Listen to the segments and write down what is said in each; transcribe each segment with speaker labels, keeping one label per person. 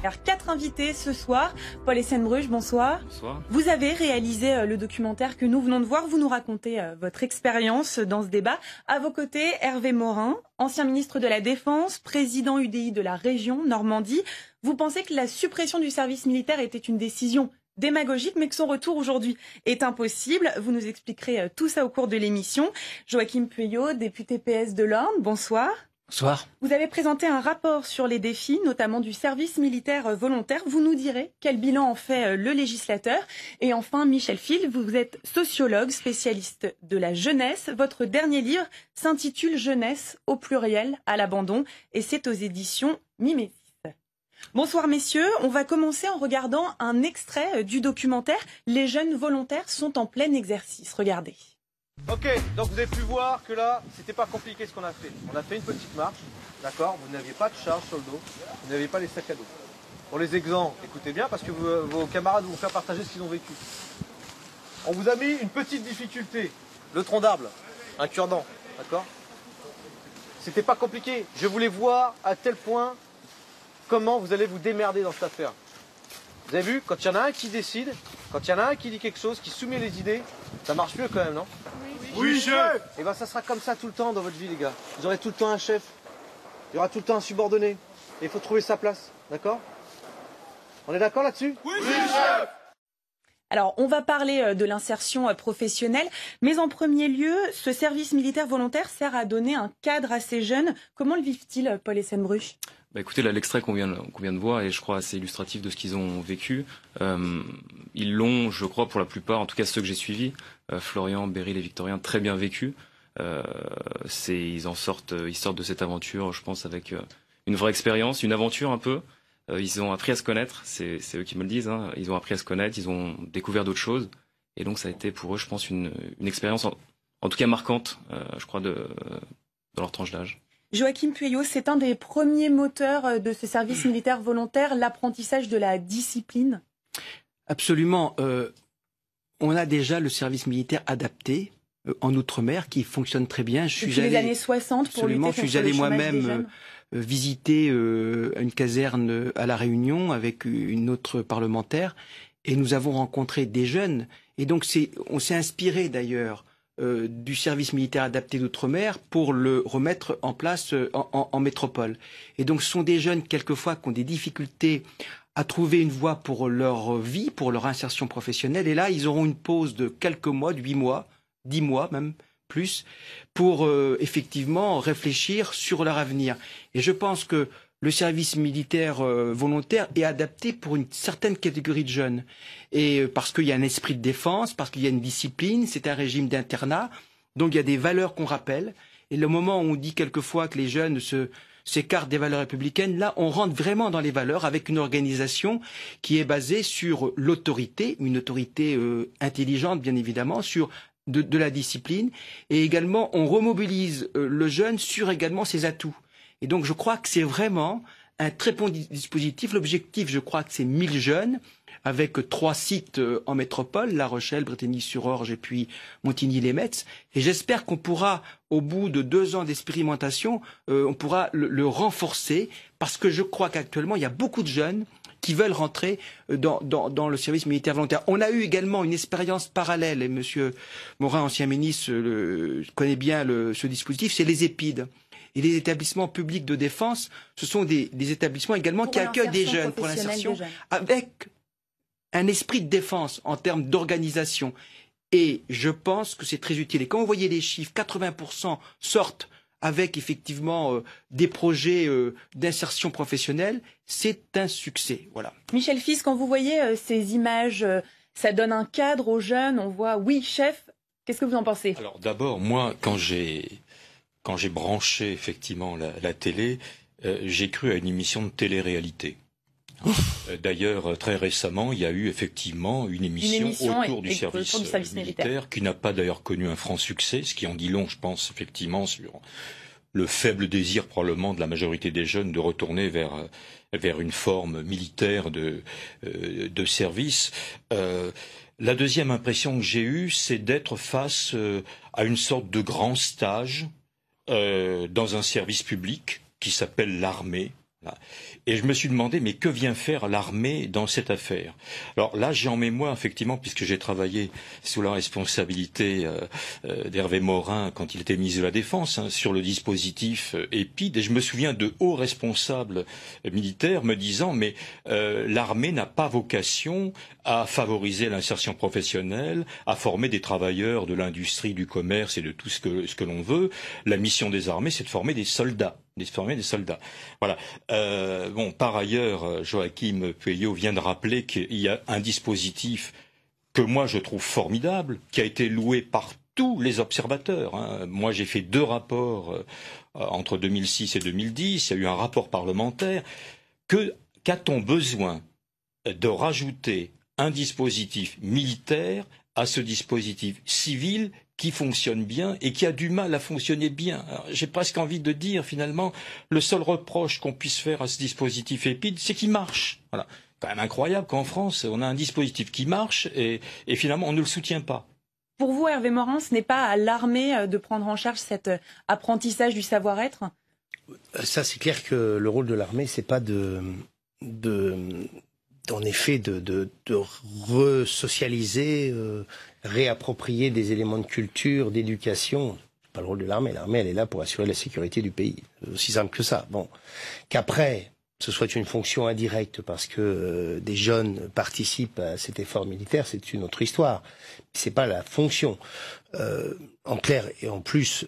Speaker 1: documentaire. 4 invités ce soir. Paul Essenbruch, bonsoir.
Speaker 2: Bonsoir.
Speaker 1: Vous avez réalisé le documentaire que nous venons de voir. Vous nous racontez votre expérience dans ce débat. À vos côtés, Hervé Morin, ancien ministre de la Défense, président UDI de la région Normandie. Vous pensez que la suppression du service militaire était une décision démagogique, mais que son retour aujourd'hui est impossible. Vous nous expliquerez tout ça au cours de l'émission. Joachim Pueyo, député PS de l'Orne, bonsoir.
Speaker 3: Bonsoir.
Speaker 1: Vous avez présenté un rapport sur les défis, notamment du service militaire volontaire. Vous nous direz quel bilan en fait le législateur. Et enfin, Michel Fil, vous êtes sociologue, spécialiste de la jeunesse. Votre dernier livre s'intitule Jeunesse au pluriel à l'abandon et c'est aux éditions Mimésis. Bonsoir messieurs, on va commencer en regardant un extrait du documentaire « Les jeunes volontaires sont en plein exercice ». Regardez.
Speaker 4: Ok, donc vous avez pu voir que là, c'était pas compliqué ce qu'on a fait. On a fait une petite marche, d'accord. Vous n'aviez pas de charge sur le dos, vous n'aviez pas les sacs à dos. Pour les exemples, écoutez bien parce que vos camarades vont vous faire partager ce qu'ils ont vécu. On vous a mis une petite difficulté, le tronc d'arbre, un cure-dent, d'accord. C'était pas compliqué, je voulais voir à tel point comment vous allez vous démerder dans cette affaire. Vous avez vu, quand il y en a un qui décide, quand il y en a un qui dit quelque chose, qui soumet les idées, ça marche mieux quand même, non?
Speaker 5: Oui, chef.
Speaker 4: Et bien ça sera comme ça tout le temps dans votre vie, les gars. Vous aurez tout le temps un chef, il y aura tout le temps un subordonné. Et il faut trouver sa place, d'accord? On est d'accord là-dessus?
Speaker 5: Oui, chef.
Speaker 1: Alors, on va parler de l'insertion professionnelle, mais en premier lieu, ce service militaire volontaire sert à donner un cadre à ces jeunes. Comment le vivent-ils, Paul Essenbruch?
Speaker 2: Écoutez, là, l'extrait qu'on vient de voir est, je crois, assez illustratif de ce qu'ils ont vécu. Ils l'ont, je crois, pour la plupart, en tout cas ceux que j'ai suivis, Florian, Beryl et Victorien, très bien vécu. Ils sortent de cette aventure, je pense, avec une vraie expérience, une aventure un peu. Ils ont appris à se connaître, c'est eux qui me le disent, hein. Ils ont appris à se connaître, ils ont découvert d'autres choses. Et donc ça a été pour eux, je pense, une expérience, en tout cas marquante, je crois, dans leur tranche d'âge.
Speaker 1: Joachim Pueyo, c'est un des premiers moteurs de ce service militaire volontaire, l'apprentissage de la discipline.
Speaker 3: Absolument. On a déjà le service militaire adapté en Outre-mer qui fonctionne très bien.
Speaker 1: Depuis les années 60 pour lutter contre le chômage des jeunes.
Speaker 3: Je suis allé moi-même visiter une caserne à La Réunion avec une autre parlementaire et nous avons rencontré des jeunes. Et donc on s'est inspiré d'ailleurs du service militaire adapté d'outre-mer pour le remettre en place en métropole. Et donc ce sont des jeunes quelquefois qui ont des difficultés à trouver une voie pour leur vie, pour leur insertion professionnelle. Et là, ils auront une pause de quelques mois, de 8 mois, 10 mois même plus, pour effectivement réfléchir sur leur avenir. Et je pense que le service militaire volontaire est adapté pour une certaine catégorie de jeunes. Et parce qu'il y a un esprit de défense, parce qu'il y a une discipline, c'est un régime d'internat, donc il y a des valeurs qu'on rappelle. Et le moment où on dit quelquefois que les jeunes s'écartent des valeurs républicaines, là on rentre vraiment dans les valeurs avec une organisation qui est basée sur l'autorité, une autorité intelligente bien évidemment, sur de la discipline. Et également on remobilise le jeune sur également ses atouts. Et donc je crois que c'est vraiment un très bon dispositif. L'objectif, je crois que c'est 1000 jeunes, avec 3 sites en métropole, La Rochelle, Bretigny-sur-Orge et puis Montigny-lès-Metz. Et j'espère qu'on pourra, au bout de 2 ans d'expérimentation, on pourra le renforcer, parce que je crois qu'actuellement, il y a beaucoup de jeunes qui veulent rentrer dans le service militaire volontaire. On a eu également une expérience parallèle, et M. Morin, ancien ministre, connaît bien ce dispositif, c'est les EPID. Et les établissements publics de défense, ce sont des établissements également qui accueillent des jeunes pour l'insertion, avec un esprit de défense en termes d'organisation. Et je pense que c'est très utile. Et quand vous voyez les chiffres, 80% sortent avec effectivement des projets d'insertion professionnelle, c'est un succès. Voilà.
Speaker 1: Michel Fils, quand vous voyez ces images, ça donne un cadre aux jeunes, on voit, oui, chef, qu'est-ce que vous en pensez?
Speaker 6: Alors d'abord, moi, quand j'ai branché effectivement la télé, j'ai cru à une émission de télé-réalité. D'ailleurs, très récemment, il y a eu effectivement une émission autour du service militaire qui n'a pas d'ailleurs connu un franc succès, ce qui en dit long, je pense, effectivement, sur le faible désir probablement de la majorité des jeunes de retourner vers une forme militaire de service. La deuxième impression que j'ai eue, c'est d'être face à une sorte de grand stage dans un service public qui s'appelle l'armée, Voilà. Et je me suis demandé, mais que vient faire l'armée dans cette affaire? Alors là, j'ai en mémoire, effectivement, puisque j'ai travaillé sous la responsabilité d'Hervé Morin quand il était ministre de la Défense, sur le dispositif EPID, et je me souviens de hauts responsables militaires me disant, mais l'armée n'a pas vocation à favoriser l'insertion professionnelle, à former des travailleurs de l'industrie, du commerce et de tout ce que l'on veut. La mission des armées, c'est de former des soldats. Voilà. Bon, par ailleurs, Joachim Pueyo vient de rappeler qu'il y a un dispositif que moi je trouve formidable, qui a été loué par tous les observateurs. Moi, j'ai fait 2 rapports entre 2006 et 2010. Il y a eu un rapport parlementaire. Qu'a-t-on besoin de rajouter un dispositif militaire à ce dispositif civil qui fonctionne bien et qui a du mal à fonctionner bien? J'ai presque envie de dire, finalement, le seul reproche qu'on puisse faire à ce dispositif EPID, c'est qu'il marche. Voilà. Quand même incroyable qu'en France, on a un dispositif qui marche et finalement, on ne le soutient pas.
Speaker 1: Pour vous, Hervé Morin, ce n'est pas à l'armée de prendre en charge cet apprentissage du savoir-être?
Speaker 7: Ça, c'est clair que le rôle de l'armée, c'est pas en effet, de re-socialiser, réapproprier des éléments de culture, d'éducation. C'est pas le rôle de l'armée. L'armée, elle est là pour assurer la sécurité du pays. C'est aussi simple que ça. Bon. Qu'après, ce soit une fonction indirecte parce que des jeunes participent à cet effort militaire, c'est une autre histoire. C'est pas la fonction. En clair et en plus,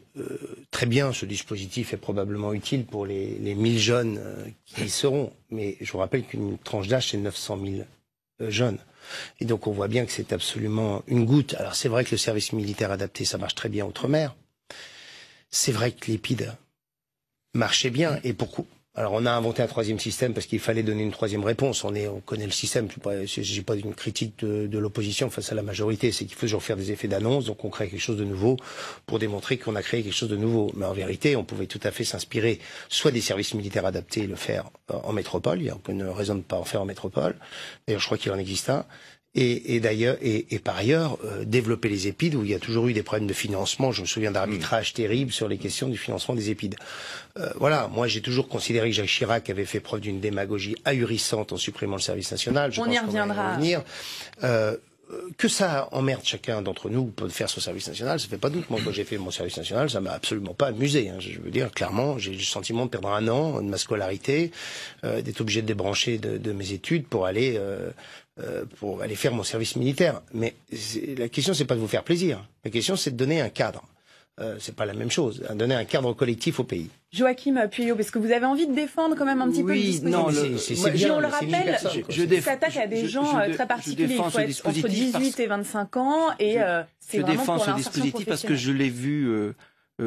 Speaker 7: très bien, ce dispositif est probablement utile pour les 1000 jeunes qui y seront. Mais je vous rappelle qu'une tranche d'âge, c'est 900 000 jeunes. Et donc on voit bien que c'est absolument une goutte. Alors c'est vrai que le service militaire adapté, ça marche très bien outre-mer. C'est vrai que l'EPID marchait bien. Et pourquoi? Alors on a inventé un 3e système parce qu'il fallait donner une 3e réponse. On connaît le système. J'ai pas une critique de l'opposition face à la majorité. C'est qu'il faut toujours faire des effets d'annonce. Donc on crée quelque chose de nouveau pour démontrer qu'on a créé quelque chose de nouveau. Mais en vérité, on pouvait tout à fait s'inspirer soit des services militaires adaptés et le faire en métropole. Il n'y a aucune raison de ne pas en faire en métropole. D'ailleurs, je crois qu'il en existe un. Et par ailleurs, développer les EPID où il y a toujours eu des problèmes de financement. Je me souviens d'arbitrages terribles sur les questions du financement des EPID. Voilà, moi j'ai toujours considéré que Jacques Chirac avait fait preuve d'une démagogie ahurissante en supprimant le service national.
Speaker 1: On y reviendra.
Speaker 7: Que ça emmerde chacun d'entre nous pour faire son service national, ça fait pas doute. Moi, quand j'ai fait mon service national, ça m'a absolument pas amusé. Je veux dire, clairement, j'ai eu le sentiment de perdre un an de ma scolarité, d'être obligé de débrancher de mes études pour aller faire mon service militaire. Mais la question, c'est pas de vous faire plaisir. La question, c'est de donner un cadre. C'est pas la même chose. Donner un cadre collectif au pays.
Speaker 1: Joachim Pueyo, parce que vous avez envie de défendre quand même un petit peu le dispositif. C'est bien. On le rappelle, il s'attaque à des gens très particuliers. Il faut être entre 18 et 25 ans et c'est vraiment pour l'insertion professionnelle. Je défends ce dispositif parce que
Speaker 3: je l'ai vu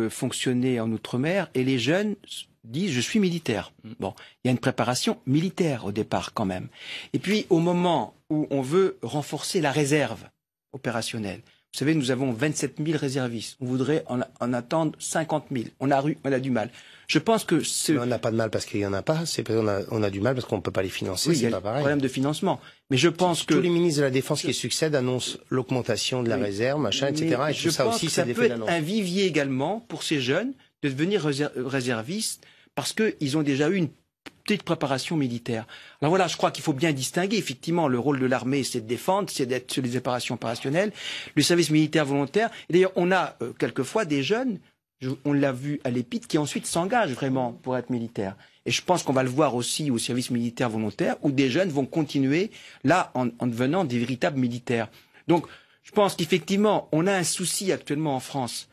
Speaker 3: fonctionner en Outre-mer et les jeunes disent je suis militaire. Bon, il y a une préparation militaire au départ quand même. Et puis au moment où on veut renforcer la réserve opérationnelle, vous savez, nous avons 27 000 réservistes. On voudrait en attendre 50 000. On a du mal. Je pense que
Speaker 7: Mais on n'a pas de mal parce qu'il n'y en a pas. C'est parce qu'on a du mal parce qu'on ne peut pas les financer.
Speaker 3: Oui,
Speaker 7: c'est
Speaker 3: pas pareil.
Speaker 7: Il y a un
Speaker 3: problème de financement. Mais je pense que
Speaker 7: tous les ministres de la Défense qui succèdent annoncent l'augmentation de la réserve, machin, etc. Et tout ça aussi, c'est des effets d'annonce.
Speaker 3: Ça peut être un vivier également pour ces jeunes de devenir réservistes parce qu'ils ont déjà eu une petite préparation militaire. Alors voilà, je crois qu'il faut bien distinguer. Effectivement, le rôle de l'armée, c'est de défendre, c'est d'être sur les opérations opérationnelles. Le service militaire volontaire. Et d'ailleurs, on a quelquefois des jeunes, on l'a vu à l'EPID, qui ensuite s'engagent vraiment pour être militaires. Et je pense qu'on va le voir aussi au service militaire volontaire, où des jeunes vont continuer, là, en devenant des véritables militaires. Donc, je pense qu'effectivement, on a un souci actuellement en France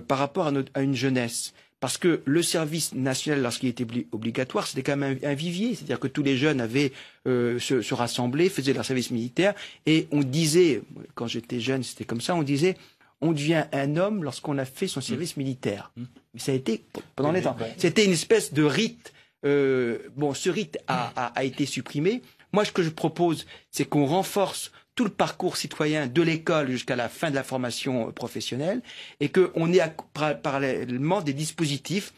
Speaker 3: par rapport à une jeunesse. Parce que le service national, lorsqu'il était obligatoire, c'était quand même un vivier. C'est-à-dire que tous les jeunes avaient se rassembler, faisaient leur service militaire. Et on disait, quand j'étais jeune, c'était comme ça, on disait, on devient un homme lorsqu'on a fait son service militaire. Mais ça a été pendant les temps. C'était une espèce de rite. Ce rite a été supprimé. Moi, ce que je propose, c'est qu'on renforce tout le parcours citoyen de l'école jusqu'à la fin de la formation professionnelle et qu'on ait parallèlement des dispositifs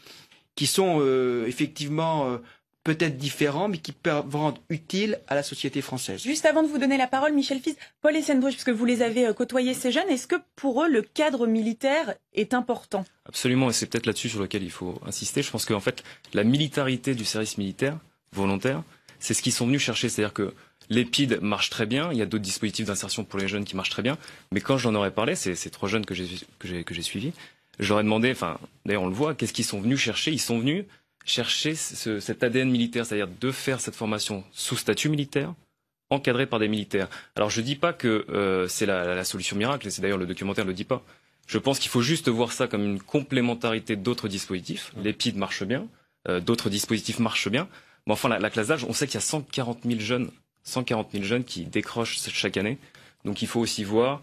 Speaker 3: qui sont effectivement peut-être différents mais qui peuvent rendre utiles à la société française.
Speaker 1: Juste avant de vous donner la parole, Michel Fize, Paul Essenbruch, puisque vous les avez côtoyés ces jeunes, est-ce que pour eux le cadre militaire est important?
Speaker 2: Absolument, et c'est peut-être là-dessus sur lequel il faut insister. Je pense qu'en fait, la militarité du service militaire volontaire, c'est ce qu'ils sont venus chercher. C'est-à-dire que l'EPID marche très bien, il y a d'autres dispositifs d'insertion pour les jeunes qui marchent très bien, mais quand j'en aurais parlé, ces 3 jeunes que j'ai suivis, je leur ai demandé, enfin d'ailleurs on le voit, qu'est-ce qu'ils sont venus chercher? Ils sont venus chercher cet ADN militaire, c'est-à-dire de faire cette formation sous statut militaire, encadrée par des militaires. Alors je dis pas que c'est la solution miracle, et c'est d'ailleurs le documentaire ne le dit pas. Je pense qu'il faut juste voir ça comme une complémentarité d'autres dispositifs. L'EPID marche bien, d'autres dispositifs marchent bien, mais enfin la classe d'âge, on sait qu'il y a 140 000 jeunes qui décrochent chaque année. Donc il faut aussi voir,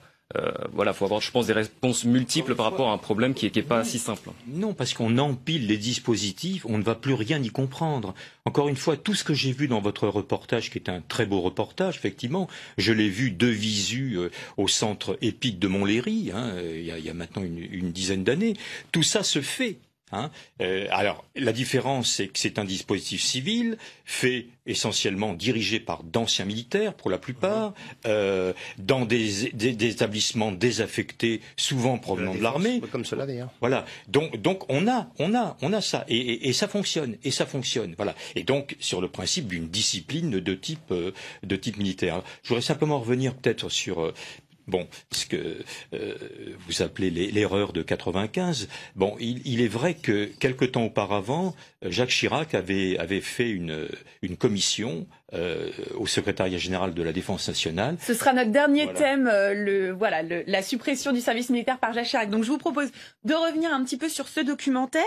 Speaker 2: voilà, faut avoir, je pense, des réponses multiples par rapport à un problème qui est pas si simple.
Speaker 6: Non, parce qu'on empile les dispositifs, on ne va plus rien y comprendre. Encore une fois, tout ce que j'ai vu dans votre reportage, qui est un très beau reportage, effectivement, je l'ai vu de visu au centre EPID de Montlhéry, il y a maintenant une dizaine d'années. Tout ça se fait. Alors, la différence, c'est que c'est un dispositif civil, fait essentiellement dirigé par d'anciens militaires, pour la plupart, dans des établissements désaffectés, souvent provenant de l'armée.
Speaker 7: Comme cela, d'ailleurs.
Speaker 6: Voilà. Donc, on a ça. Et ça fonctionne. Et ça fonctionne. Voilà. Et donc, sur le principe d'une discipline de type militaire. Je voudrais simplement revenir peut-être sur, ce que vous appelez l'erreur de 95. Bon, il est vrai que quelque temps auparavant, Jacques Chirac avait fait une commission au secrétariat général de la Défense nationale.
Speaker 1: Ce sera notre dernier thème, la suppression du service militaire par Jacques Chirac. Donc je vous propose de revenir un petit peu sur ce documentaire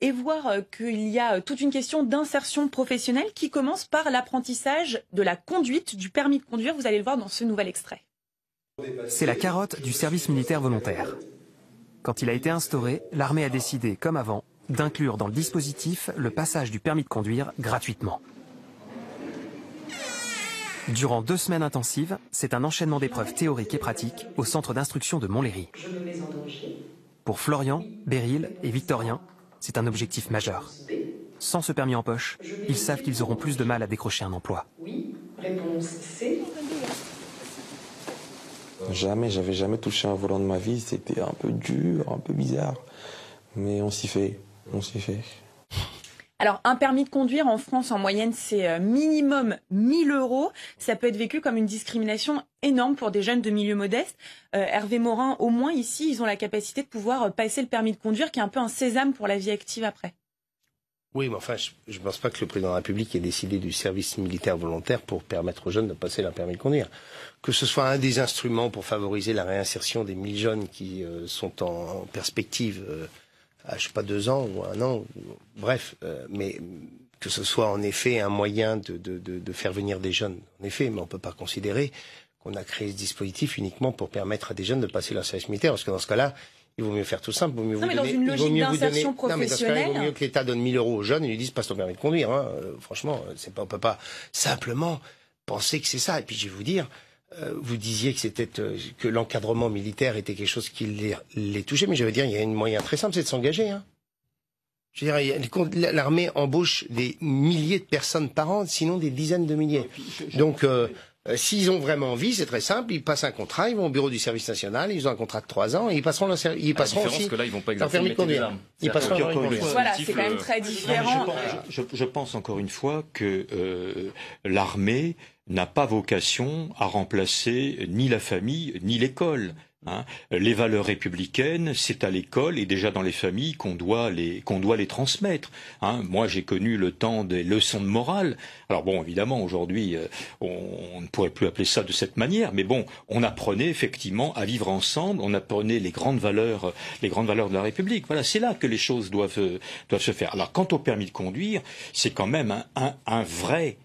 Speaker 1: et voir qu'il y a toute une question d'insertion professionnelle qui commence par l'apprentissage de la conduite, du permis de conduire. Vous allez le voir dans ce nouvel extrait.
Speaker 8: C'est la carotte du service militaire volontaire. Quand il a été instauré, l'armée a décidé, comme avant, d'inclure dans le dispositif le passage du permis de conduire gratuitement. Durant 2 semaines intensives, c'est un enchaînement d'épreuves théoriques et pratiques au centre d'instruction de Montlhéry. Pour Florian, Beryl et Victorien, c'est un objectif majeur. Sans ce permis en poche, ils savent qu'ils auront plus de mal à décrocher un emploi.
Speaker 9: Oui, réponse C.
Speaker 10: J'avais jamais touché un volant de ma vie, c'était un peu dur, un peu bizarre, mais on s'y fait.
Speaker 1: Alors, un permis de conduire en France, en moyenne, c'est minimum 1 000 €. Ça peut être vécu comme une discrimination énorme pour des jeunes de milieu modeste. Hervé Morin, au moins ici, ils ont la capacité de pouvoir passer le permis de conduire, qui est un peu un sésame pour la vie active après.
Speaker 7: Oui, mais enfin, je ne pense pas que le président de la République ait décidé du service militaire volontaire pour permettre aux jeunes de passer leur permis de conduire. Que ce soit un des instruments pour favoriser la réinsertion des 1000 jeunes qui sont en perspective à, je sais pas, 2 ans ou 1 an, bref, mais que ce soit en effet un moyen de faire venir des jeunes, en effet, mais on ne peut pas considérer qu'on a créé ce dispositif uniquement pour permettre à des jeunes de passer leur service militaire, parce que dans ce cas-là, il vaut mieux faire tout simple. Il vaut mieux que l'État donne 1 000 € aux jeunes et lui dise passe ton permis de conduire. Franchement, on peut pas simplement penser que c'est ça. Et puis je vais vous dire, vous disiez que l'encadrement militaire était quelque chose qui les touchait, mais je veux dire, il y a un moyen très simple, c'est de s'engager. Je veux dire, l'armée embauche des milliers de personnes par an, sinon des dizaines de milliers. Donc s'ils ont vraiment envie, c'est très simple, ils passent un contrat, ils vont au bureau du service national, ils ont un contrat de 3 ans et ils passeront aussi
Speaker 2: que là, ils vont pas
Speaker 7: leur permis de conduire. Ils passeront leur permis de conduire.
Speaker 1: Voilà, c'est quand même très différent.
Speaker 6: Je pense encore une fois que l'armée n'a pas vocation à remplacer ni la famille ni l'école. Les valeurs républicaines, c'est à l'école et déjà dans les familles qu'on doit les transmettre. Moi, j'ai connu le temps des leçons de morale. Alors bon, évidemment, aujourd'hui, on ne pourrait plus appeler ça de cette manière, mais bon, on apprenait effectivement à vivre ensemble, on apprenait les grandes valeurs de la République. Voilà, c'est là que les choses doivent se faire. Alors, quant au permis de conduire, c'est quand même un vrai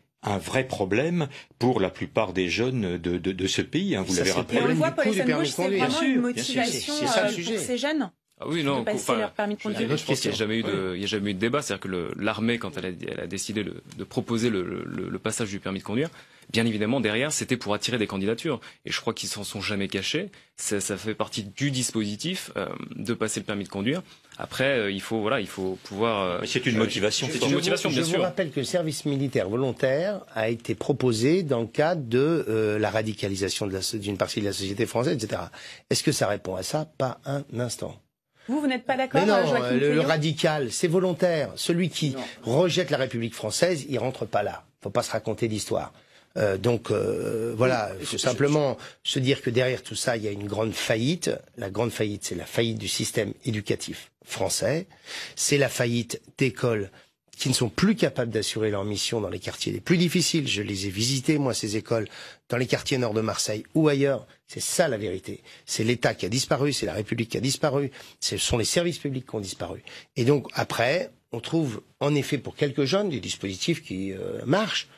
Speaker 6: problème pour la plupart des jeunes de ce pays. Vous l'avez rappelé.
Speaker 1: Et on le voit, Paul Hessenbusch, c'est vraiment une motivation pour ces jeunes.
Speaker 2: Ah oui, non,
Speaker 1: de passer leur permis de conduire.
Speaker 2: Je pense qu'il n'y a jamais eu de débat. C'est-à-dire que l'armée, quand elle a décidé de proposer le passage du permis de conduire, bien évidemment, derrière, c'était pour attirer des candidatures. Et je crois qu'ils s'en sont jamais cachés. Ça fait partie du dispositif de passer le permis de conduire. Après, il faut pouvoir.
Speaker 6: C'est une motivation.
Speaker 2: C'est une motivation, bien sûr.
Speaker 7: Je vous rappelle que le service militaire volontaire a été proposé dans le cadre de la radicalisation d'une partie de la société française, etc. Est-ce que ça répond à ça? Pas un instant.
Speaker 1: Vous n'êtes pas d'accord,
Speaker 7: Mais non,
Speaker 1: Joachim
Speaker 7: le
Speaker 1: Pueyo?
Speaker 7: radical, c'est volontaire. Celui qui rejette la République française, il rentre pas là. Faut pas se raconter d'histoire. Voilà, il faut simplement se dire que derrière tout ça, il y a une grande faillite. La grande faillite, c'est la faillite du système éducatif français. C'est la faillite d'écoles qui ne sont plus capables d'assurer leur mission dans les quartiers les plus difficiles. Je les ai visités, moi, ces écoles, dans les quartiers nord de Marseille ou ailleurs. C'est ça la vérité. C'est l'État qui a disparu, c'est la République qui a disparu, ce sont les services publics qui ont disparu. Et donc, après, on trouve, en effet, pour quelques jeunes, des dispositifs qui marchent.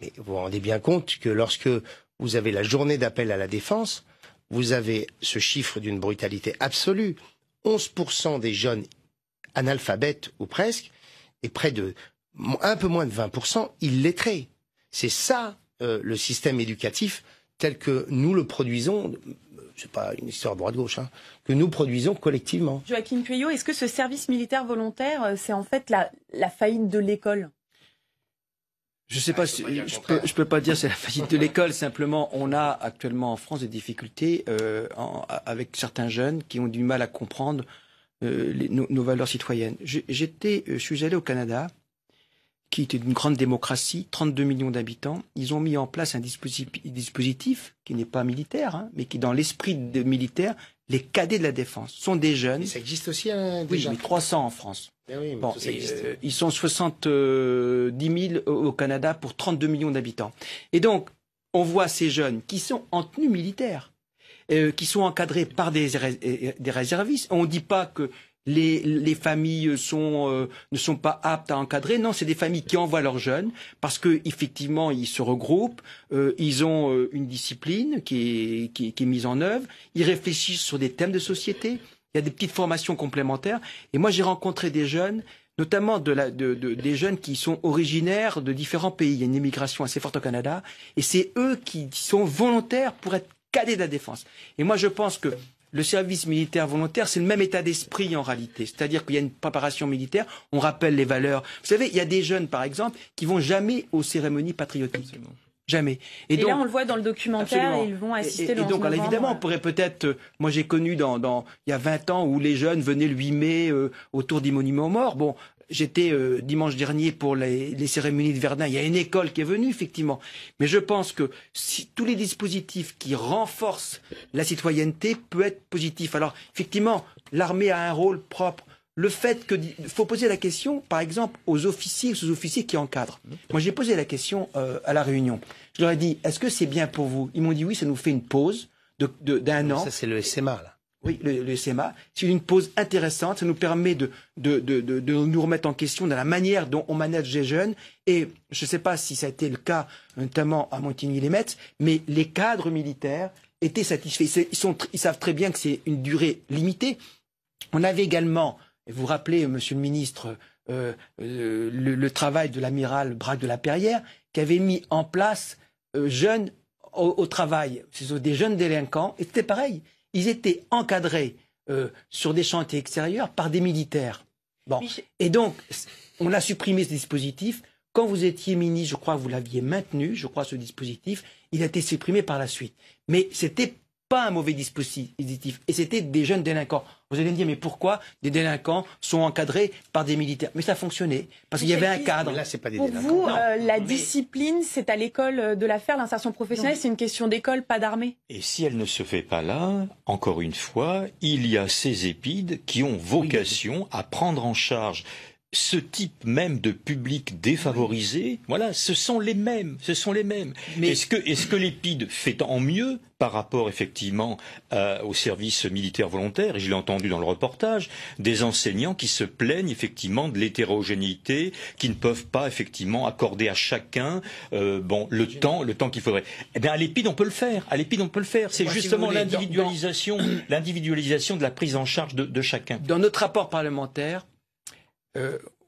Speaker 7: Mais vous vous rendez bien compte que lorsque vous avez la journée d'appel à la défense, vous avez ce chiffre d'une brutalité absolue. 11% des jeunes analphabètes, ou presque, et près de un peu moins de 20% illettrés. C'est ça le système éducatif tel que nous le produisons, c'est pas une histoire droite-gauche, hein, que nous produisons collectivement.
Speaker 1: Joachim Pueyo, est-ce que ce service militaire volontaire, c'est en fait la faillite de l'école?
Speaker 3: Je sais pas, je peux pas dire c'est la faillite de l'école. Simplement, on a actuellement en France des difficultés avec certains jeunes qui ont du mal à comprendre nos valeurs citoyennes. Je suis allé au Canada, qui était une grande démocratie, 32 millions d'habitants. Ils ont mis en place un dispositif qui n'est pas militaire, hein, mais qui, dans l'esprit de militaire, les cadets de la défense sont des jeunes.
Speaker 7: Et ça existe aussi, hein,
Speaker 3: oui,
Speaker 7: déjà.
Speaker 3: mais 300 en France.
Speaker 7: Oui,
Speaker 3: bon,
Speaker 7: ça existe.
Speaker 3: Ils sont 70 000 au Canada pour 32 millions d'habitants. Et donc, on voit ces jeunes qui sont en tenue militaire, qui sont encadrés par des réservistes. On ne dit pas que les familles ne sont pas aptes à encadrer. Non, c'est des familles qui envoient leurs jeunes parce que effectivement ils se regroupent, ils ont une discipline qui est mise en œuvre. Ils réfléchissent sur des thèmes de société. Il y a des petites formations complémentaires. Et moi, j'ai rencontré des jeunes, notamment des jeunes qui sont originaires de différents pays. Il y a une immigration assez forte au Canada, et c'est eux qui sont volontaires pour être cadets de la défense. Et moi, je pense que le service militaire volontaire, c'est le même état d'esprit en réalité. C'est-à-dire qu'il y a une préparation militaire, on rappelle les valeurs. Vous savez, il y a des jeunes, par exemple, qui vont jamais aux cérémonies patriotiques. Absolument. Jamais.
Speaker 1: Et
Speaker 3: donc,
Speaker 1: là, on le voit dans le documentaire,
Speaker 3: absolument.
Speaker 1: ils vont assister
Speaker 3: le 11 novembre. Donc, évidemment, on pourrait peut-être... moi, j'ai connu il y a 20 ans où les jeunes venaient le 8 mai autour des monuments aux morts. Bon, j'étais dimanche dernier pour les cérémonies de Verdun. Il y a une école qui est venue, effectivement. Mais je pense que si tous les dispositifs qui renforcent la citoyenneté peuvent être positifs. Alors, effectivement, l'armée a un rôle propre. Le fait qu'il faut poser la question, par exemple, aux officiers et sous-officiers qui encadrent. Moi, j'ai posé la question à la réunion. Je leur ai dit, est-ce que c'est bien pour vous? Ils m'ont dit oui, ça nous fait une pause d'un an.
Speaker 7: Ça, c'est le SMA, là.
Speaker 3: Oui, le SMA. C'est une pause intéressante. Ça nous permet de nous remettre en question dans la manière dont on manage les jeunes. Et je ne sais pas si ça a été le cas, notamment à Montigny-les-Metz, mais les cadres militaires étaient satisfaits. Ils savent très bien que c'est une durée limitée. On avait également... Vous vous rappelez, Monsieur le Ministre, le travail de l'amiral Braque de la Perrière, qui avait mis en place jeunes au travail. Ce sont des jeunes délinquants, et c'était pareil. Ils étaient encadrés sur des chantiers extérieurs par des militaires. Bon. Et donc, on a supprimé ce dispositif. Quand vous étiez ministre, je crois que vous l'aviez maintenu, je crois, ce dispositif. Il a été supprimé par la suite. Mais c'était pas un mauvais dispositif. Et c'était des jeunes délinquants. Vous allez me dire, mais pourquoi des délinquants sont encadrés par des militaires? Mais ça fonctionnait, parce qu'il y avait un cadre.
Speaker 7: Là, c'est pas des
Speaker 1: Pour
Speaker 7: délinquants.
Speaker 1: vous, la discipline, c'est à l'école de la faire, l'insertion professionnelle, c'est une question d'école, pas d'armée.
Speaker 6: Et si elle ne se fait pas là, encore une fois, il y a ces épides qui ont vocation à prendre en charge ce type même de public défavorisé. Voilà, ce sont les mêmes. Mais est-ce que l'EPID fait en mieux par rapport effectivement au service militaire volontaire? Et je l'ai entendu dans le reportage, des enseignants qui se plaignent effectivement de l'hétérogénéité, qui ne peuvent pas effectivement accorder à chacun le temps qu'il faudrait. Eh bien, à l'EPID on peut le faire. C'est justement l'individualisation de la prise en charge de chacun.
Speaker 3: Dans notre rapport parlementaire,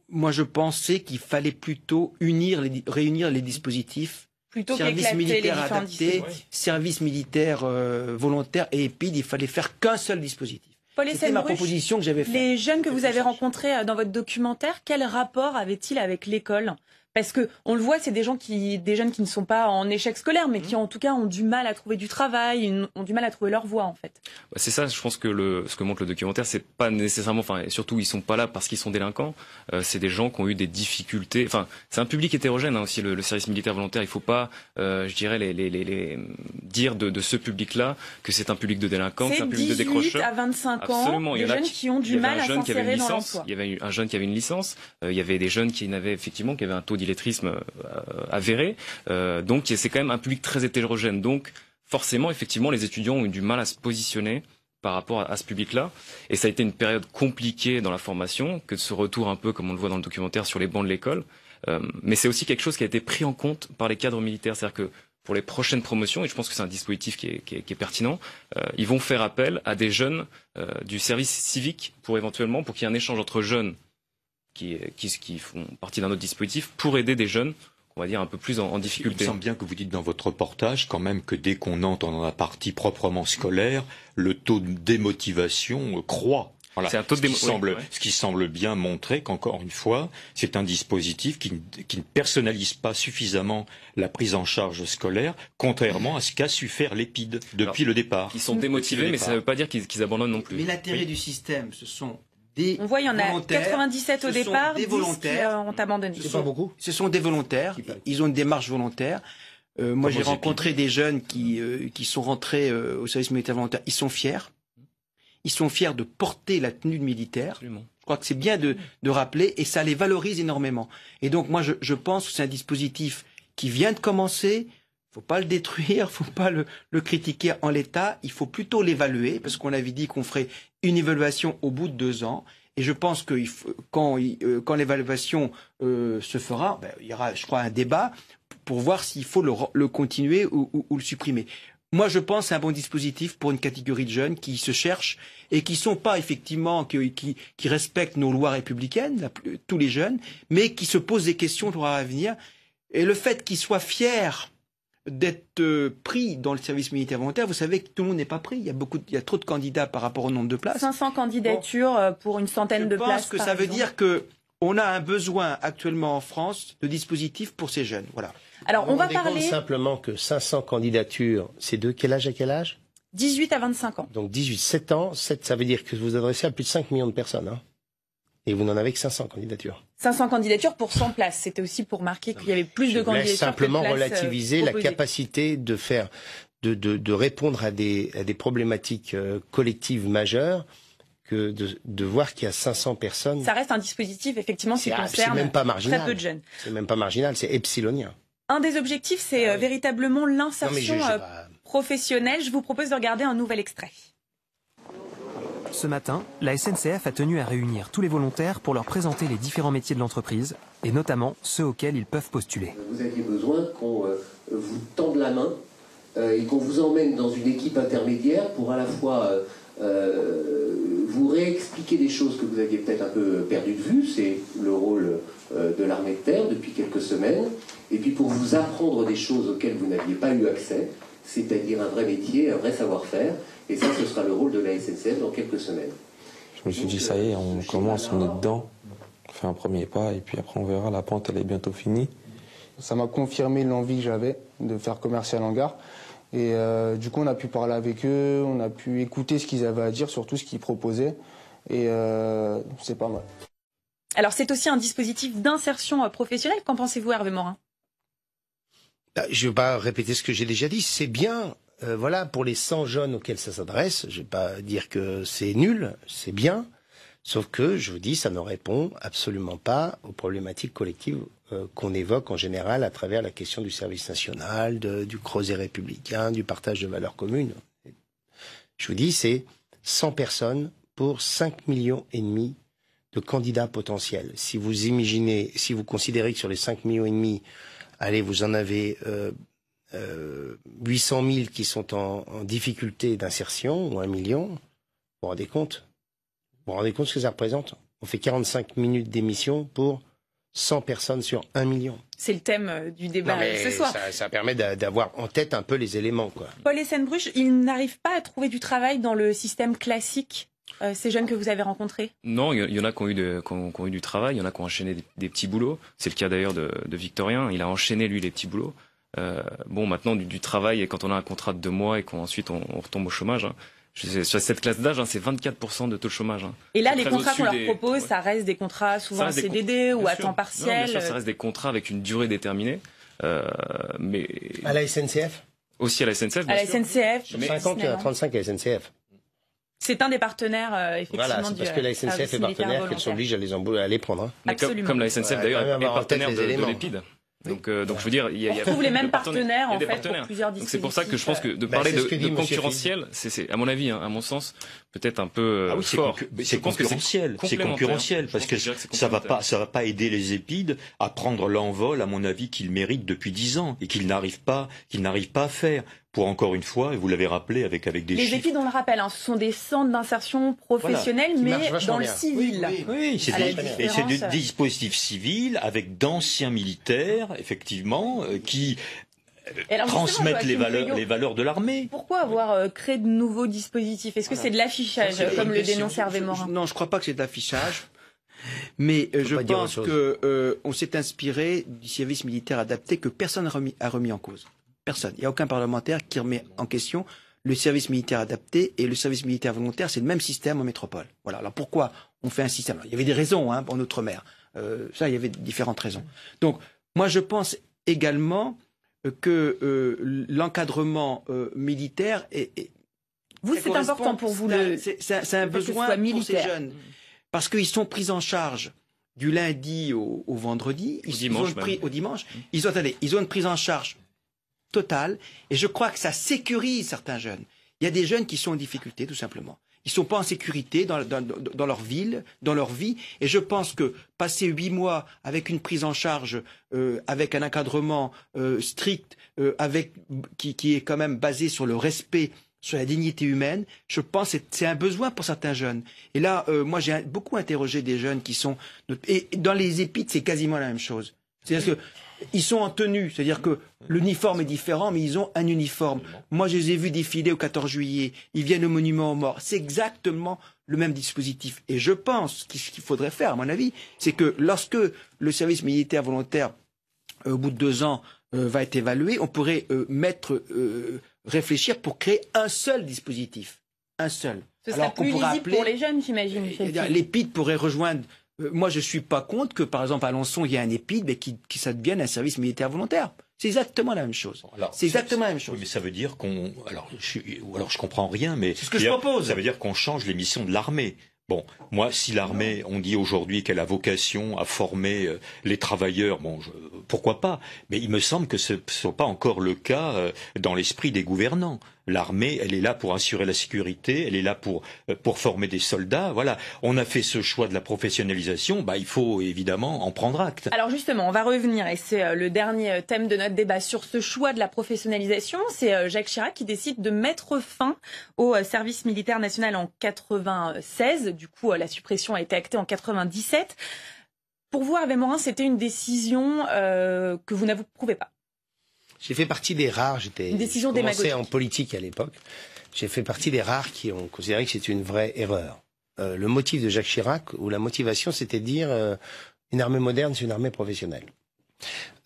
Speaker 3: moi je pensais qu'il fallait plutôt réunir les dispositifs.
Speaker 1: Plutôt
Speaker 3: service militaire
Speaker 1: les
Speaker 3: adapté, service militaire volontaire et EPID, il fallait faire qu'un seul dispositif. C'était ma proposition que j'avais faite.
Speaker 1: Les jeunes que vous avez rencontrés dans votre documentaire, quel rapport avaient-ils avec l'école? Parce que on le voit, c'est des jeunes qui ne sont pas en échec scolaire, mais qui en tout cas ont du mal à trouver du travail, ont du mal à trouver leur voie en fait.
Speaker 2: C'est ça, je pense que ce que montre le documentaire, c'est pas nécessairement, enfin, et surtout ils sont pas là parce qu'ils sont délinquants. C'est des gens qui ont eu des difficultés. Enfin, c'est un public hétérogène aussi, le service militaire volontaire. Il faut pas, je dirais, dire de ce public-là que c'est un public de délinquants, c'est un public de décrocheurs.
Speaker 1: À 25 ans,
Speaker 2: absolument.
Speaker 1: des jeunes qui ont du mal à s'insérer dans l'emploi.
Speaker 2: Il y avait un jeune qui avait une licence. Il y avait des jeunes qui avaient effectivement un taux d'illettrisme avéré. Donc c'est quand même un public très hétérogène. Donc forcément, effectivement, les étudiants ont eu du mal à se positionner par rapport à ce public-là. Et ça a été une période compliquée dans la formation, que de ce retour un peu, comme on le voit dans le documentaire, sur les bancs de l'école. Mais c'est aussi quelque chose qui a été pris en compte par les cadres militaires. C'est-à-dire que pour les prochaines promotions, et je pense que c'est un dispositif qui est pertinent, ils vont faire appel à des jeunes du service civique pour qu'il y ait un échange entre jeunes qui font partie d'un autre dispositif pour aider des jeunes, on va dire, un peu plus en difficulté.
Speaker 6: Il me semble bien que vous dites dans votre reportage quand même que dès qu'on entre dans la partie proprement scolaire, le taux de démotivation croît. Voilà.
Speaker 2: C'est un taux de
Speaker 6: Ce qui semble bien montrer qu'encore une fois, c'est un dispositif qui ne personnalise pas suffisamment la prise en charge scolaire, contrairement à ce qu'a su faire l'EPID depuis le départ.
Speaker 2: Ils sont démotivés, mais ça ne veut pas dire qu'ils abandonnent non plus.
Speaker 3: Mais l'intérêt du système, ce sont
Speaker 1: on voit, il y en a 97 au départ, 10 ont abandonné.
Speaker 3: Ce sont beaucoup. Ce sont des volontaires. Ils ont une démarche volontaire. Moi, j'ai rencontré des jeunes qui sont rentrés au service militaire volontaire. Ils sont fiers. Ils sont fiers de porter la tenue de militaire.
Speaker 2: Absolument.
Speaker 3: Je crois que c'est bien de rappeler, et ça les valorise énormément. Et donc, moi, je pense que c'est un dispositif qui vient de commencer. Il ne faut pas le détruire, il ne faut pas le critiquer en l'état, il faut plutôt l'évaluer, parce qu'on avait dit qu'on ferait une évaluation au bout de 2 ans. Et je pense que quand l'évaluation se fera, il y aura, je crois, un débat pour voir s'il faut le continuer ou le supprimer. Moi, je pense que c'est un bon dispositif pour une catégorie de jeunes qui se cherchent et qui sont pas effectivement, qui respectent nos lois républicaines, tous les jeunes, mais qui se posent des questions pour l'avenir. Et le fait qu'ils soient fiers d'être pris dans le service militaire volontaire, vous savez que tout le monde n'est pas pris. Il y a trop de candidats par rapport au nombre de places.
Speaker 1: 500 candidatures pour une centaine de places.
Speaker 3: Je pense que ça veut dire que on a un besoin actuellement en France de dispositifs pour ces jeunes. Voilà.
Speaker 1: Alors on va parler
Speaker 7: simplement que 500 candidatures, c'est de quel âge à quel âge?
Speaker 1: 18 à 25 ans.
Speaker 7: Donc 7 ans, ça veut dire que vous vous adressez à plus de 5 millions de personnes. Hein. Et vous n'en avez que 500 candidatures.
Speaker 1: 500 candidatures pour 100 places. C'était aussi pour marquer qu'il y avait plus de candidatures.
Speaker 7: Simplement
Speaker 1: que de places
Speaker 7: relativiser la capacité de faire, de répondre à des problématiques collectives majeures, que de voir qu'il y a 500 personnes.
Speaker 1: Ça reste un dispositif effectivement qui concerne
Speaker 7: même pas marginal.
Speaker 1: très peu de jeunes.
Speaker 7: C'est même pas marginal, c'est epsilonien.
Speaker 1: Un des objectifs, c'est véritablement l'insertion professionnelle. Je vous propose de regarder un nouvel extrait.
Speaker 8: Ce matin, la SNCF a tenu à réunir tous les volontaires pour leur présenter les différents métiers de l'entreprise, et notamment ceux auxquels ils peuvent postuler.
Speaker 11: Vous aviez besoin qu'on vous tende la main et qu'on vous emmène dans une équipe intermédiaire pour à la fois vous réexpliquer des choses que vous aviez peut-être un peu perdu de vue, c'est le rôle de l'armée de terre depuis quelques semaines, et puis pour vous apprendre des choses auxquelles vous n'aviez pas eu accès, c'est-à-dire un vrai métier, un vrai savoir-faire, et ça ce sera le rôle de la SNCF dans quelques semaines.
Speaker 10: Je me suis dit ça y est, on commence, on est dedans, on fait un premier pas, et puis après on verra, la pente elle est bientôt finie.
Speaker 12: Ça m'a confirmé l'envie que j'avais de faire commercial en gare. Et du coup, on a pu parler avec eux, on a pu écouter ce qu'ils avaient à dire, surtout ce qu'ils proposaient. Et c'est pas mal.
Speaker 1: Alors, c'est aussi un dispositif d'insertion professionnelle. Qu'en pensez-vous, Hervé Morin?
Speaker 7: Je ne vais pas répéter ce que j'ai déjà dit. C'est bien, voilà, pour les 100 jeunes auxquels ça s'adresse. Je ne vais pas dire que c'est nul, c'est bien. Sauf que, je vous dis, ça ne répond absolument pas aux problématiques collectives qu'on évoque en général à travers la question du service national, du creuset républicain, du partage de valeurs communes. Je vous dis, c'est 100 personnes pour 5,5 millions de candidats potentiels. Si vous imaginez, si vous considérez que sur les 5,5 millions, allez, vous en avez 800 000 qui sont en difficulté d'insertion, ou 1 million, vous vous rendez compte? Vous vous rendez compte ce que ça représente? On fait 45 minutes d'émission pour 100 personnes sur 1 million.
Speaker 1: C'est le thème du débat ce soir.
Speaker 7: Ça permet d'avoir en tête un peu les éléments, quoi.
Speaker 1: Paul Essenbruch, il n'arrive pas à trouver du travail dans le système classique ces jeunes que vous avez rencontrés?
Speaker 2: Non, il y en a qui ont eu du travail, il y en a qui ont enchaîné des petits boulots. C'est le cas d'ailleurs de Victorien, il a enchaîné lui les petits boulots. Bon, maintenant du travail, et quand on a un contrat de 2 mois et qu'ensuite on retombe au chômage, hein, sur cette classe d'âge, hein, c'est 24% de taux de chômage. Hein.
Speaker 1: Et là, les contrats qu'on leur propose, ça reste des contrats souvent en CDD ou à temps partiel.
Speaker 2: Non, bien sûr, ça reste des contrats avec une durée déterminée. Mais
Speaker 7: à la SNCF?
Speaker 2: Aussi à la SNCF.
Speaker 1: À la SNCF.
Speaker 7: Sur 50, il y en a 35 à la SNCF.
Speaker 1: C'est un des partenaires, effectivement.
Speaker 7: Voilà, c'est parce que la SNCF est partenaire qu'elle s'oblige à les prendre. Hein.
Speaker 2: Mais comme la SNCF d'ailleurs est partenaire de l'EPID. Donc je veux dire,
Speaker 1: on retrouve les mêmes partenaires en fait pour plusieurs dispositifs.
Speaker 2: Donc c'est pour ça que je pense que de parler de concurrentiel, c'est à mon avis, hein, à mon sens, peut-être un peu fort.
Speaker 6: C'est concurrentiel, parce que ça va pas aider les EPID à prendre l'envol, à mon avis, qu'ils méritent depuis 10 ans et qu'ils n'arrivent pas à faire. Pour encore une fois, et vous l'avez rappelé avec des chiffres.
Speaker 1: Les EPID, on le rappelle, hein, ce sont des centres d'insertion professionnelle, mais dans le civil.
Speaker 6: Oui, c'est des dispositifs civils avec d'anciens militaires, effectivement, qui transmettent les valeurs de l'armée.
Speaker 1: Pourquoi avoir créé de nouveaux dispositifs? Est-ce que c'est de l'affichage, comme le dénonce Hervé Morin?
Speaker 3: Non, je ne crois pas que c'est de l'affichage. Mais je pense qu'on s'est inspiré du service militaire adapté que personne n'a remis en cause. Personne. Il n'y a aucun parlementaire qui remet en question le service militaire adapté et le service militaire volontaire. C'est le même système en métropole. Voilà. Alors pourquoi on fait un système? Alors, il y avait des raisons en outre-mer. Ça, il y avait différentes raisons. Donc, moi, je pense également que l'encadrement militaire
Speaker 1: vous, c'est important pour vous.
Speaker 3: C'est un besoin pour ces jeunes. Parce qu'ils sont pris en charge du lundi au vendredi. Au dimanche. Ils ont une prise en charge totale. Et je crois que ça sécurise certains jeunes. Il y a des jeunes qui sont en difficulté, tout simplement. Ils ne sont pas en sécurité dans leur ville, dans leur vie. Et je pense que passer 8 mois avec une prise en charge, avec un encadrement strict, qui est quand même basé sur le respect, sur la dignité humaine, je pense que c'est un besoin pour certains jeunes. Et là, moi, j'ai beaucoup interrogé des jeunes qui sont... Et dans les EPID, c'est quasiment la même chose. C'est-à-dire qu'ils sont en tenue, c'est-à-dire que l'uniforme est différent, mais ils ont un uniforme. Moi, je les ai vus défiler au 14 juillet, ils viennent au monument aux morts. C'est exactement le même dispositif. Et je pense qu'il faudrait faire, à mon avis, c'est que lorsque le service militaire volontaire, au bout de 2 ans, va être évalué, on pourrait réfléchir pour créer un seul dispositif. Un seul.
Speaker 1: Ce serait plus lisible pour les jeunes, j'imagine.
Speaker 3: L'EPID pourrait rejoindre... Moi, je ne suis pas contre que, par exemple, à Alençon, il y ait un EPID, mais qui ça devienne un service militaire volontaire. C'est exactement la même chose. C'est exactement la même chose.
Speaker 6: Oui, mais ça veut dire qu'on... Alors je comprends rien, mais...
Speaker 3: C'est ce que je propose.
Speaker 6: Ça veut dire qu'on change les missions de l'armée. Bon, moi, si l'armée, on dit aujourd'hui qu'elle a vocation à former les travailleurs, pourquoi pas? Mais il me semble que ce ne soit pas encore le cas dans l'esprit des gouvernants. L'armée, elle est là pour assurer la sécurité, elle est là pour former des soldats. Voilà, on a fait ce choix de la professionnalisation, il faut évidemment en prendre acte.
Speaker 1: Alors justement, on va revenir, et c'est le dernier thème de notre débat sur ce choix de la professionnalisation. C'est Jacques Chirac qui décide de mettre fin au service militaire national en 96. Du coup, la suppression a été actée en 97. Pour vous, Hervé Morin, c'était une décision que vous n'approuvez pas?
Speaker 7: J'ai fait partie des rares, j'étais commencé en politique à l'époque, j'ai fait partie des rares qui ont considéré que c'était une vraie erreur. Le motif de Jacques Chirac, ou la motivation, c'était de dire une armée moderne, c'est une armée professionnelle.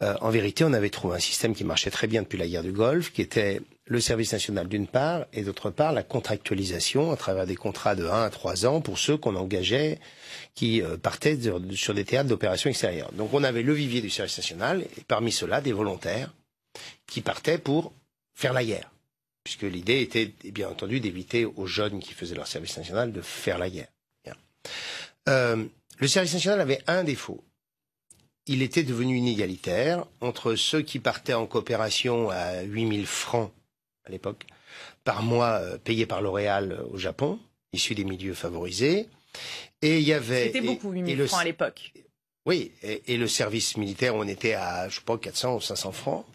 Speaker 7: En vérité, on avait trouvé un système qui marchait très bien depuis la guerre du Golfe, qui était le service national d'une part, et d'autre part la contractualisation à travers des contrats de 1 à 3 ans pour ceux qu'on engageait qui partaient sur des théâtres d'opérations extérieures. Donc on avait le vivier du service national, et parmi ceux-là, des volontaires qui partaient pour faire la guerre. Puisque l'idée était, bien entendu, d'éviter aux jeunes qui faisaient leur service national de faire la guerre. Le service national avait un défaut. Il était devenu inégalitaire entre ceux qui partaient en coopération à 8000 francs à l'époque, par mois payés par L'Oréal au Japon, issus des milieux favorisés. Et il y avait...
Speaker 1: C'était beaucoup, 8000 francs à l'époque.
Speaker 7: Oui, et le service militaire, on était à, je sais pas, 400 ou 500 francs.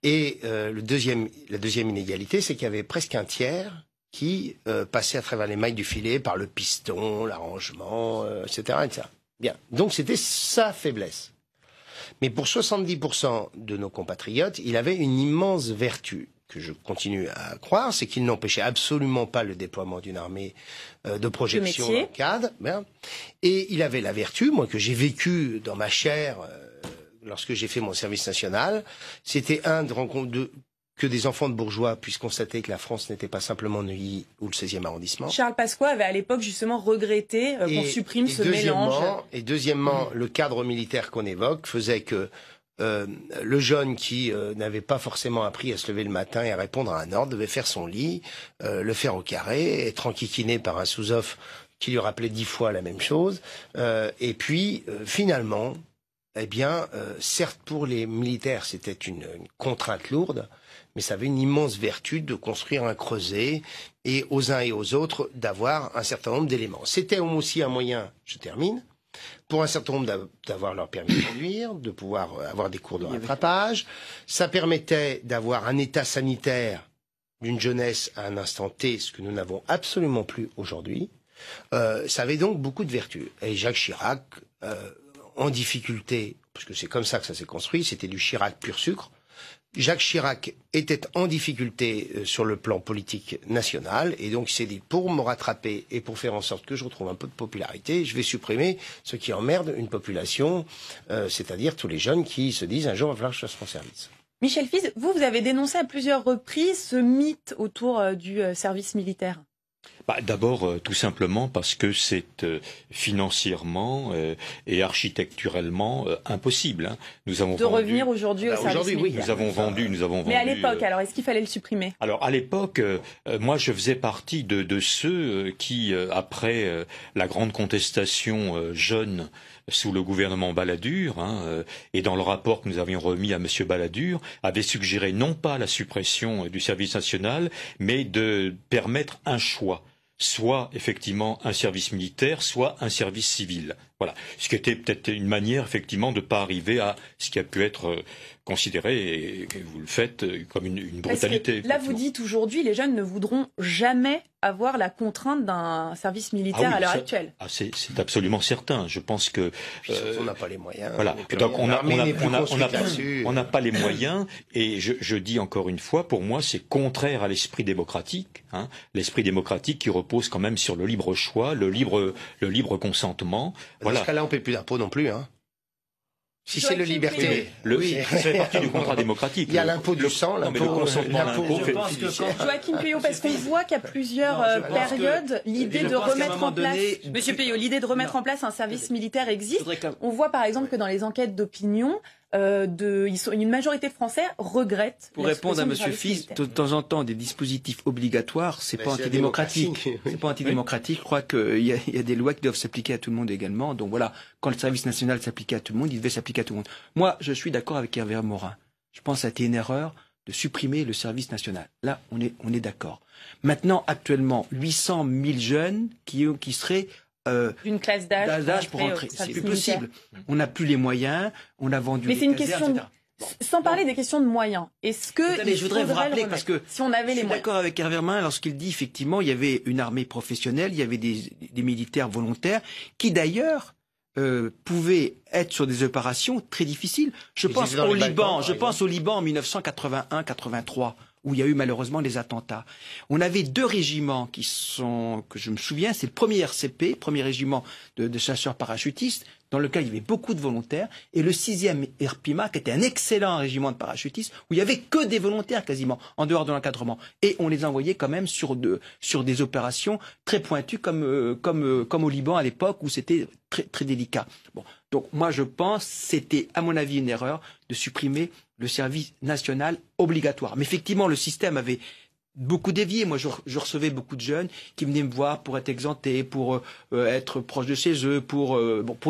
Speaker 7: Et la deuxième inégalité, c'est qu'il y avait presque un tiers qui passait à travers les mailles du filet par le piston, l'arrangement, etc., etc. Bien. Donc c'était sa faiblesse. Mais pour 70% de nos compatriotes, il avait une immense vertu. que je continue à croire, c'est qu'il n'empêchait absolument pas le déploiement d'une armée de projection dans le cadre. Et il avait la vertu, moi que j'ai vécu dans ma chair lorsque j'ai fait mon service national, c'était que des enfants de bourgeois puissent constater que la France n'était pas simplement Neuilly ou le 16e arrondissement.
Speaker 1: Charles Pasqua avait à l'époque justement regretté qu'on supprime ce mélange.
Speaker 7: Et deuxièmement, le cadre militaire qu'on évoque faisait que le jeune qui n'avait pas forcément appris à se lever le matin et à répondre à un ordre devait faire son lit, le faire au carré, être enquiquiné par un sous-off qui lui rappelait 10 fois la même chose. Et puis, finalement, eh bien, certes pour les militaires c'était une contrainte lourde, mais ça avait une immense vertu de construire un creuset et aux uns et aux autres d'avoir un certain nombre d'éléments. C'était aussi un moyen, je termine, pour un certain nombre d'avoir leur permis de conduire, de pouvoir avoir des cours de rattrapage. Ça permettait d'avoir un état sanitaire d'une jeunesse à un instant T, ce que nous n'avons absolument plus aujourd'hui. Ça avait donc beaucoup de vertus. Et Jacques Chirac, en difficulté, parce que c'est comme ça que ça s'est construit, c'était du Chirac pur sucre. Jacques Chirac était en difficulté sur le plan politique national et donc il s'est dit pour me rattraper et pour faire en sorte que je retrouve un peu de popularité, je vais supprimer ce qui emmerde une population, c'est-à-dire tous les jeunes qui se disent un jour il va falloir que je fasse mon service.
Speaker 1: Michel Fize, vous avez dénoncé à plusieurs reprises ce mythe autour du service militaire.
Speaker 6: D'abord, tout simplement parce que c'est financièrement et architecturellement impossible. Hein. Nous avons
Speaker 1: revenir aujourd'hui au service militaire.
Speaker 6: Oui, nous avons vendu.
Speaker 1: Mais à l'époque, alors, est-ce qu'il fallait le supprimer?
Speaker 6: Alors, à l'époque, moi, je faisais partie de ceux qui, après la grande contestation jeune sous le gouvernement Balladur, et dans le rapport que nous avions remis à M. Balladur, avait suggéré non pas la suppression du service national, mais de permettre un choix. Soit effectivement un service militaire, soit un service civil. Voilà. Ce qui était peut-être une manière effectivement de ne pas arriver à ce qui a pu être considéré, et vous le faites, comme une brutalité.
Speaker 1: Là, vous dites aujourd'hui, les jeunes ne voudront jamais avoir la contrainte d'un service militaire à l'heure actuelle.
Speaker 6: C'est absolument certain. Je pense que
Speaker 7: on n'a pas les moyens.
Speaker 6: Voilà. Donc on n'a pas les moyens. Et je dis encore une fois, pour moi, c'est contraire à l'esprit démocratique. L'esprit démocratique qui repose quand même sur le libre choix, le libre consentement.
Speaker 7: Voilà. Dans ce cas-là, on ne paie plus d'impôts non plus. Si c'est le liberté,
Speaker 6: ça fait partie du contrat démocratique.
Speaker 7: Il y a l'impôt du sang,
Speaker 6: l'impôt consentement, l'impôt.
Speaker 1: Joachim Peillot, parce qu'on voit qu'à plusieurs périodes, l'idée de remettre en place, Monsieur Peillot, l'idée de remettre en place un service militaire existe. On voit par exemple que dans les enquêtes d'opinion, une majorité de Français regrettent.
Speaker 3: Pour répondre à Monsieur Fize, de temps en temps, des dispositifs obligatoires, c'est pas antidémocratique. C'est pas antidémocratique. Je crois qu'il y a des lois qui doivent s'appliquer à tout le monde également. Donc voilà, quand le service national s'appliquait à tout le monde, il devait s'appliquer à tout le monde. Moi, je suis d'accord avec Hervé Morin. Je pense que ça a été une erreur de supprimer le service national. Là, on est d'accord. Maintenant, actuellement, 800 000 jeunes qui seraient
Speaker 1: d'une classe d'âge
Speaker 3: pour entrer. C'est plus possible. On n'a plus les moyens, on a vendu.
Speaker 1: Mais c'est une question sans parler des questions de moyens. Est-ce que
Speaker 3: je voudrais vous rappeler parce que
Speaker 1: si on avait les moyens.
Speaker 3: Je suis d'accord avec Hervé Morin lorsqu'il dit effectivement il y avait une armée professionnelle, il y avait des militaires volontaires qui d'ailleurs pouvaient être sur des opérations très difficiles. Je pense au Liban en 1981-83. Où il y a eu malheureusement des attentats. On avait 2 régiments que je me souviens, c'est le premier RCP, premier régiment de chasseurs parachutistes, dans lequel il y avait beaucoup de volontaires, et le 6e RPIMA, qui était un excellent régiment de parachutistes, où il y avait que des volontaires quasiment, en dehors de l'encadrement. Et on les envoyait quand même sur des opérations très pointues, comme au Liban à l'époque, où c'était très, très délicat. Bon. Donc moi je pense, c'était à mon avis une erreur de supprimer le service national obligatoire. Mais effectivement, le système avait beaucoup dévié. Moi, je recevais beaucoup de jeunes qui venaient me voir pour être exemptés, pour être proche de chez eux, pour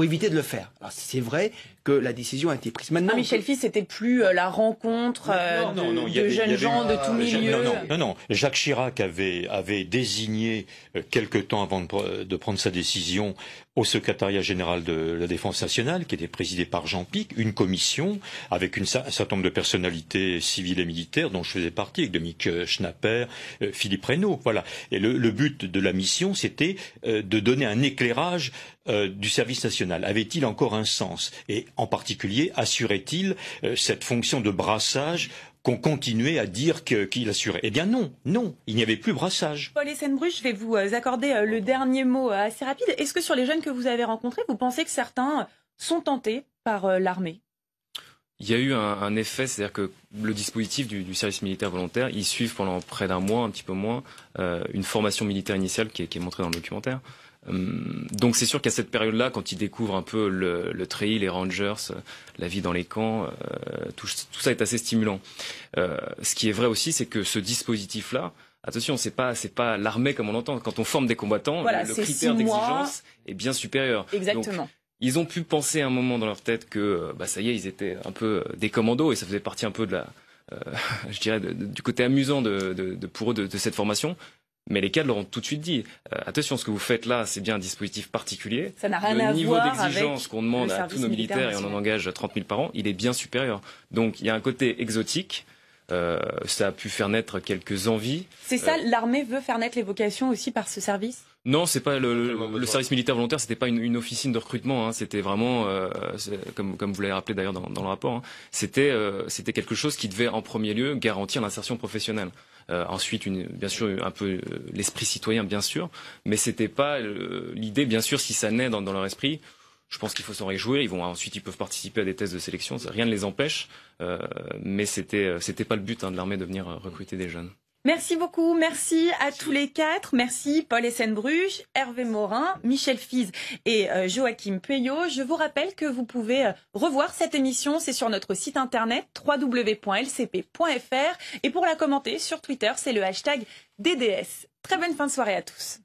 Speaker 3: éviter de le faire. Alors c'est vrai que la décision a été prise. Maintenant,
Speaker 1: Michel Fize, c'était plus la rencontre de jeunes gens de tout milieu.
Speaker 6: Non. Jacques Chirac avait désigné quelque temps avant de prendre sa décision au secrétariat général de la Défense nationale, qui était présidé par Jean Pic, une commission avec un certain nombre de personnalités civiles et militaires dont je faisais partie, avec Dominique Schnapper, Philippe Reynaud. Voilà. Et le but de la mission, c'était de donner un éclairage du service national. Avait-il encore un sens? Et en particulier, assurait-il cette fonction de brassage qu'on continuait à dire qu'il assurait. Eh bien non, il n'y avait plus brassage.
Speaker 1: Paul Essenbruch, je vais vous accorder le dernier mot assez rapide. Est-ce que sur les jeunes que vous avez rencontrés, vous pensez que certains sont tentés par l'armée ?
Speaker 2: Il y a eu un effet, c'est-à-dire que le dispositif du service militaire volontaire, ils suivent pendant près d'un mois, un petit peu moins, une formation militaire initiale qui est montrée dans le documentaire. Donc c'est sûr qu'à cette période-là, quand ils découvrent un peu le treillis, les rangers, la vie dans les camps, tout ça est assez stimulant. Ce qui est vrai aussi, c'est que ce dispositif-là, attention, c'est pas l'armée comme on l'entend. Quand on forme des combattants,
Speaker 1: voilà,
Speaker 2: le critère d'exigence est bien supérieur.
Speaker 1: Exactement.
Speaker 2: Donc, ils ont pu penser un moment dans leur tête que ça y est, ils étaient un peu des commandos et ça faisait partie un peu de la, je dirais, du côté amusant pour eux de cette formation. Mais les cadres leur ont tout de suite dit attention, ce que vous faites là, c'est bien un dispositif particulier.
Speaker 1: Ça n'a rien à voir avec
Speaker 2: le niveau d'exigence qu'on demande à tous nos militaires, et on en engage 30 000 par an, il est bien supérieur. Donc il y a un côté exotique. Ça a pu faire naître quelques envies.
Speaker 1: C'est ça, l'armée veut faire naître les vocations aussi par ce service ?
Speaker 2: Non, c'est pas le service militaire volontaire, c'était pas une officine de recrutement, hein, c'était vraiment, comme vous l'avez rappelé d'ailleurs dans le rapport, hein, c'était quelque chose qui devait en premier lieu garantir l'insertion professionnelle. Ensuite, bien sûr, un peu l'esprit citoyen, bien sûr, mais c'était pas l'idée, bien sûr, si ça naît dans leur esprit. Je pense qu'il faut s'en réjouir. Ensuite, ils peuvent participer à des tests de sélection. Rien ne les empêche. Mais c'était pas le but de l'armée de venir recruter des jeunes.
Speaker 1: Merci beaucoup. Merci à tous les quatre. Merci Paul Essenbruch, Hervé Morin, Michel Fize et Joachim Pueyo. Je vous rappelle que vous pouvez revoir cette émission. C'est sur notre site internet www.lcp.fr. Et pour la commenter sur Twitter, c'est le hashtag DDS. Très bonne fin de soirée à tous.